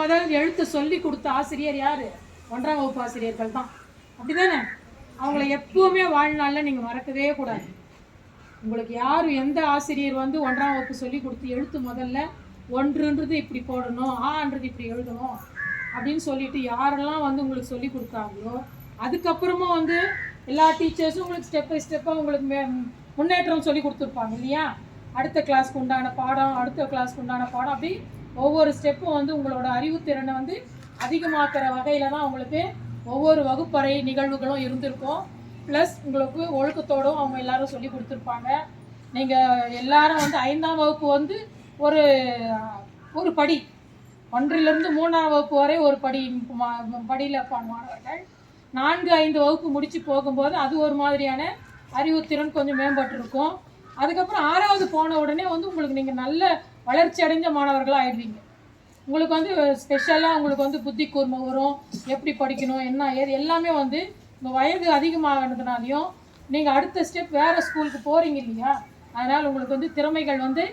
முதல் எழுத்து சொல்லி கொடுத்த ஆசிரியர் யார்? 1ஆம் வகுப்பு ஆசிரியர்கள் தான். அப்படி தானே? அவங்கள எப்பவுமே வாழ்நாளில் நீங்கள் மறக்கவே கூடாது. உங்களுக்கு யார் எந்த ஆசிரியர் வந்து 1ஆம் வகுப்பு சொல்லி கொடுத்து எழுத்து முதல்ல ஒன்றுன்றது இப்படி போடணும், ஆன்றது இப்படி எழுதணும் அப்படின்னு சொல்லிட்டு யாரெல்லாம் வந்து உங்களுக்கு சொல்லி கொடுத்தாங்களோ அதுக்கப்புறமா வந்து எல்லா டீச்சர்ஸும் உங்களுக்கு ஸ்டெப் பை ஸ்டெப்பாக உங்களுக்கு முன்னேற்றம் சொல்லி கொடுத்துருப்பாங்க இல்லையா? அடுத்த கிளாஸ்க்கு உண்டான பாடம், அடுத்த கிளாஸ்க்கு உண்டான பாடம், அப்படி ஒவ்வொரு ஸ்டெப்பும் வந்து உங்களோட அறிவுத்திறனை வந்து அதிகமாக்குற வகையில் தான் உங்களுக்கு ஒவ்வொரு வகுப்பறை நிகழ்வுகளும் இருந்திருக்கும். ப்ளஸ் உங்களுக்கு ஒழுக்கத்தோடும் அவங்க எல்லாரும் சொல்லி கொடுத்துருப்பாங்க. நீங்கள் எல்லாரும் வந்து 5ஆம் வகுப்பு வந்து ஒரு படி, 1லிருந்து 3ஆம் வகுப்பு வரை ஒரு படியில் இருப்பாங்க மாணவர்கள். 4, 5 வகுப்பு முடித்து போகும்போது அது ஒரு மாதிரியான அறிவுத்திறன் கொஞ்சம் மேம்பட்டுருக்கும். அதுக்கப்புறம் 6வது போன உடனே வந்து உங்களுக்கு நீங்கள் நல்ல வளர்ச்சி அடைஞ்ச மாணவர்களாக ஆயிடுவீங்க. உங்களுக்கு வந்து ஸ்பெஷலாக உங்களுக்கு வந்து புத்தி கூர்மை வரும், எப்படி படிக்கணும் என்ன ஏது எல்லாமே வந்து உங்கள் வயது அதிகமாகிறதுனாலையும் நீங்கள் அடுத்த ஸ்டெப் வேறு ஸ்கூலுக்கு போகிறீங்க இல்லையா? அதனால் உங்களுக்கு வந்து திறமைகள் வந்து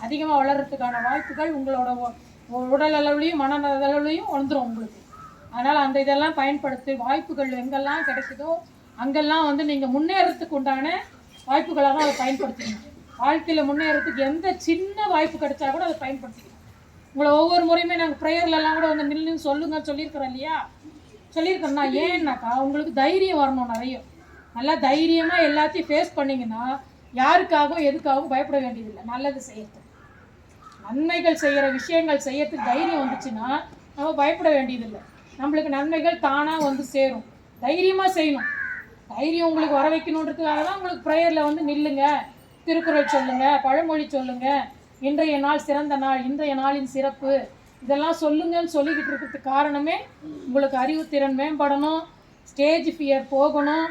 அதிகமாக வளர்கிறதுக்கான வாய்ப்புகள் உங்களோட உடல் அளவுலையும் மனநலவுலையும் வந்துடும் உங்களுக்கு. அதனால் அந்த இதெல்லாம் பயன்படுத்தி வாய்ப்புகள் எங்கெல்லாம் கிடைக்குதோ அங்கெல்லாம் வந்து நீங்கள் முன்னேறத்துக்கு உண்டான வாய்ப்புகளாக தான் அதை பயன்படுத்திக்கணும். வாழ்க்கையில் முன்னேறத்துக்கு எந்த சின்ன வாய்ப்பு கிடைச்சா கூட அதை பயன்படுத்திக்கணும். உங்களை ஒவ்வொரு முறையுமே நாங்கள் ப்ரேயர்லலாம் கூட வந்து நில்லுன்னு சொல்லியிருக்கிறோம் இல்லையா? சொல்லியிருக்கோம்னா ஏன்னாக்கா உங்களுக்கு தைரியம் வரணும். நிறைய நல்லா தைரியமாக எல்லாத்தையும் ஃபேஸ் பண்ணிங்கன்னா யாருக்காகவும் எதுக்காகவும் பயப்பட வேண்டியதில்லை. நல்லது செய்யறதுக்கு, நன்மைகள் செய்கிற விஷயங்கள் செய்யறதுக்கு தைரியம் வந்துச்சுன்னா நம்ம பயப்பட வேண்டியதில்லை. நம்மளுக்கு நன்மைகள் தானாக வந்து சேரும். தைரியமாக செய்யணும். தைரியம் உங்களுக்கு வர வைக்கணுன்றதுக்காக தான் உங்களுக்கு ப்ரேயரில் வந்து நில்லுங்க, திருக்குறள் சொல்லுங்கள், பழமொழி சொல்லுங்கள், இன்றைய நாள் சிறந்த நாள், இன்றைய நாளின் சிறப்பு, இதெல்லாம் சொல்லுங்கன்னு சொல்லிக்கிட்டு இருக்கிறதுக்கு காரணமே உங்களுக்கு அறிவுத்திறன் மேம்படணும், ஸ்டேஜ் ஃபியர் போகணும்.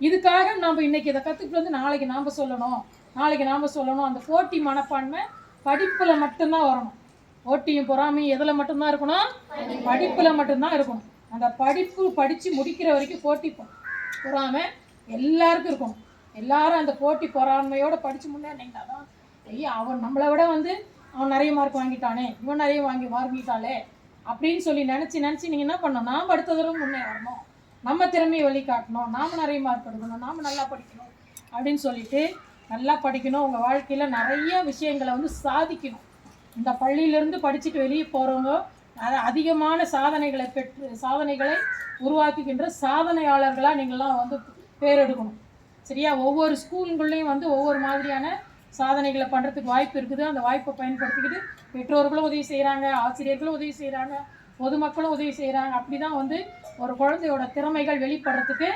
இதுக்காக நம்ம இன்றைக்கி இதை கற்றுக்கிட்டு வந்து நாளைக்கு நாம் சொல்லணும். அந்த போட்டி மனப்பான்மை படிப்பில் மட்டும்தான் வரணும். போட்டியும் பொறாமையும் எதில் மட்டும்தான் இருக்கணும்? படிப்பில் மட்டும்தான் இருக்கணும். அந்த படித்து முடிக்கிற வரைக்கும் போட்டி பொறாமை எல்லாருக்கும் இருக்கணும். எல்லாரும் அந்த போட்டி பொறாமையோடு படித்து முன்னேறினீங்கன்னா தான் ஐயா அவன் நம்மளை விட வந்து அவன் நிறைய மார்க் வாங்கிட்டானே, இவன் நிறைய வாங்கிட்டாளே அப்படின்னு சொல்லி நினச்சி நீங்கள் என்ன பண்ணணும்? நாம் அடுத்த தடவை முன்னே வரணும், நம்ம திறமையை வெளிக்காட்டணும், நாம் நிறைய மார்க் எடுக்கணும், நாம் நல்லா படிக்கணும் அப்படின்னு சொல்லிட்டு நல்லா படிக்கணும். உங்கள் வாழ்க்கையில் நிறைய விஷயங்களை வந்து சாதிக்கணும். இந்த பள்ளியிலேருந்து படிச்சுட்டு வெளியே போகிறவங்க அதிகமான சாதனைகளை உருவாக்குகின்ற சாதனையாளர்களாக நீங்கள்லாம் வந்து பேர் எடுக்கணும். சரியா? ஒவ்வொரு ஸ்கூலுங்கள்லேயும் வந்து ஒவ்வொரு மாதிரியான சாதனைகளை பண்ணுறதுக்கு வாய்ப்பு இருக்குது. அந்த வாய்ப்பை பயன்படுத்திக்கிட்டு பெற்றோர்களும் உதவி செய்கிறாங்க, ஆசிரியர்களும் உதவி செய்கிறாங்க, பொதுமக்களும் உதவி செய்கிறாங்க. அப்படி தான் வந்து ஒரு குழந்தையோட திறமைகள் வெளிப்படுறதுக்கு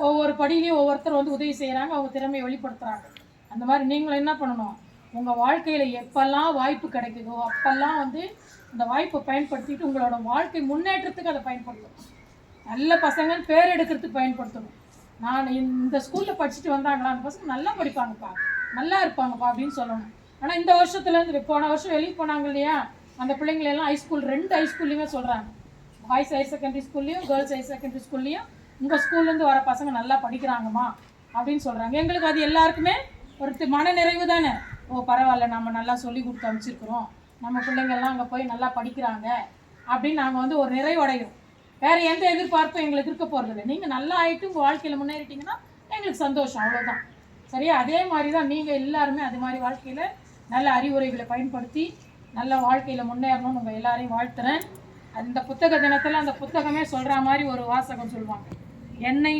ஒவ்வொரு படியிலையும் ஒவ்வொருத்தர் வந்து உதவி செய்கிறாங்க, அவங்க திறமையை வெளிப்படுத்துகிறாங்க. அந்த மாதிரி நீங்களும் என்ன பண்ணணும்? உங்கள் வாழ்க்கையில் எப்பெல்லாம் வாய்ப்பு கிடைக்குதோ அப்போல்லாம் வந்து அந்த வாய்ப்பை பயன்படுத்திட்டு உங்களோட வாழ்க்கை முன்னேற்றத்துக்கு அதை பயன்படுத்தணும். நல்ல பசங்கன்னு பேர் எடுக்கிறதுக்கு பயன்படுத்தணும். நான் இந்த ஸ்கூலில் படிச்சுட்டு வந்தாங்களா, அந்த பசங்க நல்லா படிப்பாங்கப்பா, நல்லா இருப்பாங்கப்பா அப்படின்னு சொல்லணும். ஆனால் இந்த வருஷத்துலேருந்து போன வருஷம் வெளியே போனாங்க இல்லையா, அந்த பிள்ளைங்களெல்லாம் ஹைஸ்கூல் 2 ஹைஸ்கூல்லையுமே சொல்கிறாங்க, பாய்ஸ் ஹையர் செகண்டரி ஸ்கூல்லையும் கேர்ள்ஸ் ஹையர் செகண்டரி ஸ்கூல்லையும் உங்கள் ஸ்கூல்லேருந்து வர பசங்க நல்லா படிக்கிறாங்கம்மா அப்படின்னு சொல்கிறாங்க. எங்களுக்கு அது எல்லாருக்குமே ஒரு மன நிறைவு தானே. ஓ பரவாயில்ல, நம்ம நல்லா சொல்லி கொடுத்து அனுப்பிச்சிருக்கிறோம், நம்ம பிள்ளைங்கள்லாம் அங்கே போய் நல்லா படிக்கிறாங்க அப்படின்னு நாங்கள் வந்து ஒரு நிறைவடைகிறோம். வேறு எந்த எதிர்பார்ப்பும் எங்களுக்கு இருக்க போகிறதில்ல. நீங்கள் நல்லா ஆகிட்டு உங்கள் வாழ்க்கையில் முன்னேறிட்டிங்கன்னா எங்களுக்கு சந்தோஷம், அவ்வளோதான். சரியா? அதே மாதிரி தான் நீங்கள் எல்லாருமே அது மாதிரி வாழ்க்கையில் நல்ல அறிவுரைகளை பயன்படுத்தி நல்ல வாழ்க்கையில் முன்னேறணும்னு உங்கள் எல்லாரையும் வாழ்த்துறேன். அந்த புத்தக தினத்தில் அந்த புத்தகமே சொல்கிற மாதிரி ஒரு வாசகம் சொல்லுவாங்க, என்னை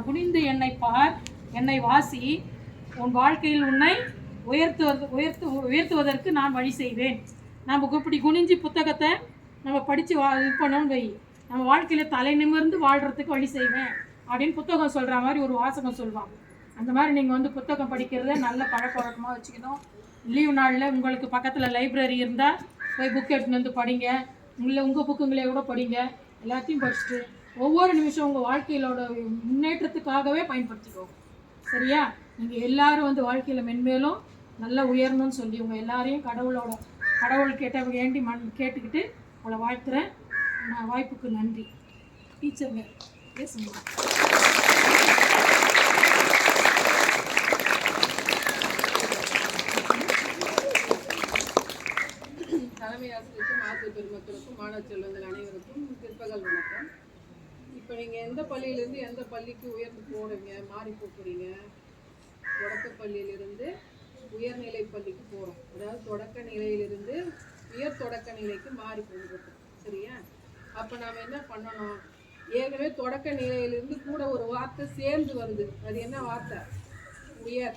குனிந்து என்னை பார், என்னை வாசி, உன் வாழ்க்கையில் உன்னை உயர்த்துவதற்கு நான் வழி செய்வேன். நம்ம இப்படி குனிஞ்சு புத்தகத்தை நம்ம படித்து இது பண்ணோன்னு வை, நம்ம வாழ்க்கையில் தலை நிமிர்ந்து வாழ்கிறதுக்கு வழி செய்வேன் அப்படின்னு புத்தகம் சொல்கிற மாதிரி ஒரு வாசகம் சொல்லுவாங்க. அந்த மாதிரி நீங்கள் வந்து புத்தகம் படிக்கிறத நல்ல பழக்க வழக்கமாக வச்சுக்கணும். லீவ் நாளில் உங்களுக்கு பக்கத்தில் லைப்ரரி இருந்தால் போய் புக் எடுத்துன்னு வந்து படிங்க. உங்கள் புக்குங்களே கூட படிங்க. எல்லாத்தையும் படிச்சுட்டு ஒவ்வொரு நிமிஷம் உங்கள் வாழ்க்கையிலோட முன்னேற்றத்துக்காகவே பயன்படுத்திக்கோங்க. சரியா? நீங்கள் எல்லோரும் வந்து வாழ்க்கையில் மென்மேலும் நல்லா உயரணும்னு சொல்லி உங்கள் எல்லாரையும் கடவுள் கேட்டுக்கிட்டு உங்களை வாழ்த்துறேன். நான் வாய்ப்புக்கு நன்றி. டீச்சருங்க பேசுங்க. தலைமை தலைமை ஆசிரியருக்கும் ஆசிரியர் பெருமக்களுக்கும் மாணவ செல்வங்கள் அனைவருக்கும் பிற்பகல் வணக்கம். இப்போ நீங்கள் எந்த பள்ளியிலேருந்து எந்த பள்ளிக்கு உயர்ந்து போகிறீங்க, மாறி போகிறீங்க? தொடக்க பள்ளியிலிருந்து உயர்நிலை பள்ளிக்கு போகிறோம். அதாவது தொடக்க நிலையிலிருந்து உயர் தொடக்க நிலைக்கு மாறி போகிறோம். சரியா? அப்போ நாம் என்ன பண்ணணும்? ஏற்கனவே தொடக்க நிலையிலிருந்து கூட ஒரு வார்த்தை சேர்ந்து வருது. அது என்ன வார்த்தை? உயர்.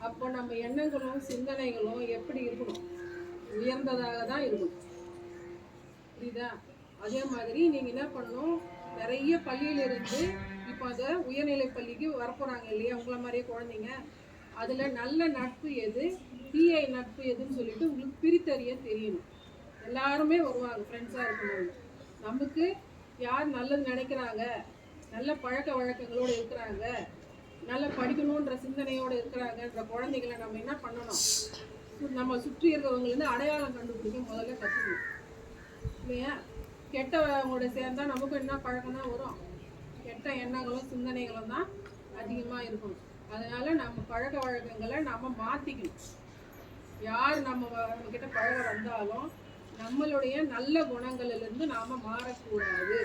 அப்போ நம்ம எண்ணங்களும் சிந்தனைகளும் எப்படி இருக்கணும்? உயர்ந்ததாக தான் இருக்கணும். புரியுதா? அதே மாதிரி நீங்கள் என்ன பண்ணணும்? நிறைய பள்ளியிலிருந்து இப்போ அந்த உயர்நிலை பள்ளிக்கு வரப்போகிறாங்க இல்லையா, உங்களை மாதிரியே குழந்தைங்க. அதில் நல்ல நட்பு எது, தீய நட்பு எதுன்னு சொல்லிட்டு உங்களுக்கு பிரித்தறிய தெரியணும். எல்லாருமே வருவாங்க ஃப்ரெண்ட்ஸாக இருக்கணும். நமக்கு யார் நல்லது நினைக்கிறாங்க, நல்ல பழக்க வழக்கங்களோடு இருக்கிறாங்க, நல்லா படிக்கணுன்ற சிந்தனையோடு இருக்கிறாங்கன்ற குழந்தைகளை நம்ம என்ன பண்ணணும்? நம்ம சுற்றி இருக்கிறவங்களேருந்து அடையாளம் கண்டுபிடிக்க முதல்ல கற்றுக்கணும் இல்லையா? கெட்டவங்களோட சேர்ந்தால் நமக்கு என்ன பழக்கம் தான் வரும்? கெட்ட எண்ணங்களும் சிந்தனைகளும் தான் அதிகமாக இருக்கணும். அதனால் நம்ம பழக்க வழக்கங்களை நம்ம மாற்றிக்கணும். யார் நம்மக்கிட்ட பழக வந்தாலும் நம்மளுடைய நல்ல குணங்களிலிருந்து நாம் மாறக்கூடாது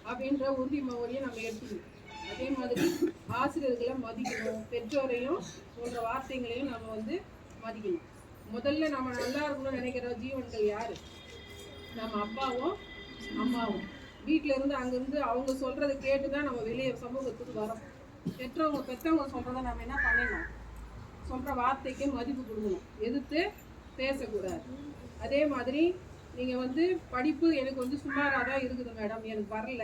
அப்படின்ற உறுதிமொழியை நம்ம எடுத்துக்கணும். அதே மாதிரி ஆசிரியர்களை மதிக்கணும், பெற்றோரையும் சொல்கிற வார்த்தைகளையும் நம்ம மதிக்கணும். முதல்ல நம்ம நல்லா இருக்கணும்னு நினைக்கிற ஜீவன்கள் யார்? நம்ம அப்பாவும் அம்மாவும். வீட்டில் இருந்து அங்கேருந்து அவங்க சொல்கிறத கேட்டு தான் நம்ம வெளியே சமூகத்துக்கு வரோம். பெற்றவங்க சொல்கிறத நம்ம என்ன பண்ணணும்? சொல்கிற வார்த்தைக்கு மதிப்பு கொடுக்கணும், எதிர்த்து பேசக்கூடாது. அதே மாதிரி நீங்கள் படிப்பு எனக்கு சுமாராக தான் இருக்குது மேடம், எனக்கு வரல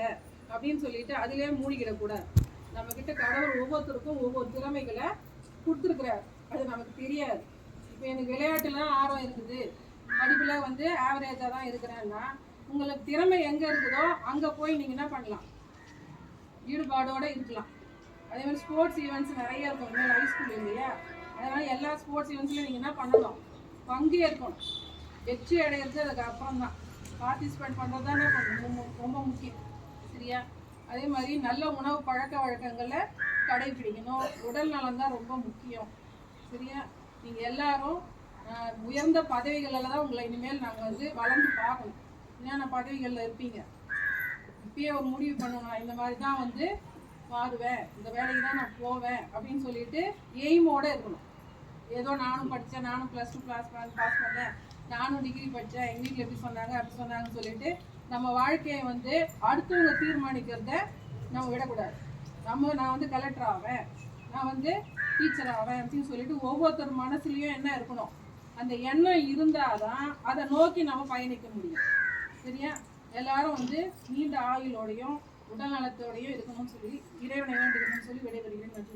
அப்படின்னு சொல்லிட்டு அதிலே மூழ்கிடக்கூடாது. நம்மக்கிட்ட கடவுள் ஒவ்வொருத்தருக்கும் ஒவ்வொரு திறமைகளை கொடுத்துருக்குறார், அது நமக்கு தெரியாது. இப்போ எனக்கு விளையாட்டுலாம் ஆர்வம் இருக்குது, படிப்பில் ஆவரேஜாக தான் இருக்கிறேன்னா, உங்களுக்கு திறமை எங்கே இருக்குதோ அங்கே போய் நீங்கள் என்ன பண்ணலாம்? ஈடுபாடோடு இருக்கலாம். அதே மாதிரி ஸ்போர்ட்ஸ் ஈவெண்ட்ஸ் நிறைய இருக்கும் இனிமேல் ஹைஸ்கூல் இல்லையா? அதனால் எல்லா ஸ்போர்ட்ஸ் ஈவெண்ட்ஸ்லையும் நீங்கள் என்ன பண்ணணும்? பங்கேற்கணும். வெற்றி அடையிறது அதுக்கு அப்புறம் தான். பார்ட்டிசிபேட் பண்ணுறது தான் என்ன பண்ணணும்? ரொம்ப முக்கியம். சரியா? அதே மாதிரி நல்ல உணவு பழக்க வழக்கங்களை கடைபிடிக்கணும். உடல் நலம் தான் ரொம்ப முக்கியம். சரியா? நீங்கள் எல்லாரும் உயர்ந்த பதவிகளில் தான் உங்களை இனிமேல் நாங்கள் வளர்ந்து பார்க்கணும். என்னென்ன பதவிகளில் இருப்பீங்க? இப்பயே ஒரு முடிவு பண்ணுவேன், இந்த மாதிரி தான் மாறுவேன், இந்த வேலைக்கு தான் நான் போவேன் அப்படின்னு சொல்லிட்டு எய்மோடு இருக்கணும். ஏதோ நானும் படித்தேன், நானும் +2 பாஸ் பண்ணேன், நானும் டிகிரி படித்தேன், எங்கள் வீட்டில் எப்படி சொன்னாங்க அப்படி சொன்னாங்கன்னு சொல்லிட்டு நம்ம வாழ்க்கையை அடுத்தவங்க தீர்மானிக்கிறத நம்ம விடக்கூடாது. நான் கலெக்டர் ஆவேன், நான் டீச்சர் ஆவேன் அப்படின்னு சொல்லிட்டு ஒவ்வொருத்தர் மனசுலையும் என்ன இருக்கணும்? அந்த எண்ணம் இருந்தால் தான் அதை நோக்கி நம்ம பயணிக்க முடியும். சரியா? எல்லாரும் நீண்ட ஆயுளோடையும் உடல் நலத்தோடையும் இருக்கணும்னு சொல்லி இறைவனை வேண்டிக்கணும்னு சொல்லி விடைபெறுகிறேன். நன்றி,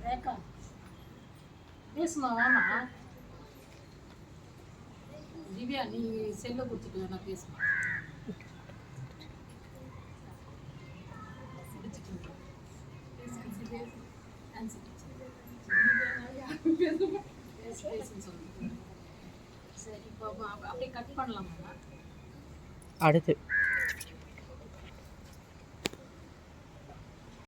வணக்கம். பேசுமா? வாமா திவ்யா, நீ செல்ல கொடுத்துட்டு வேணா பேசுமா. சரி, இப்போ அப்படியே கட் பண்ணலாமா? அடுத்து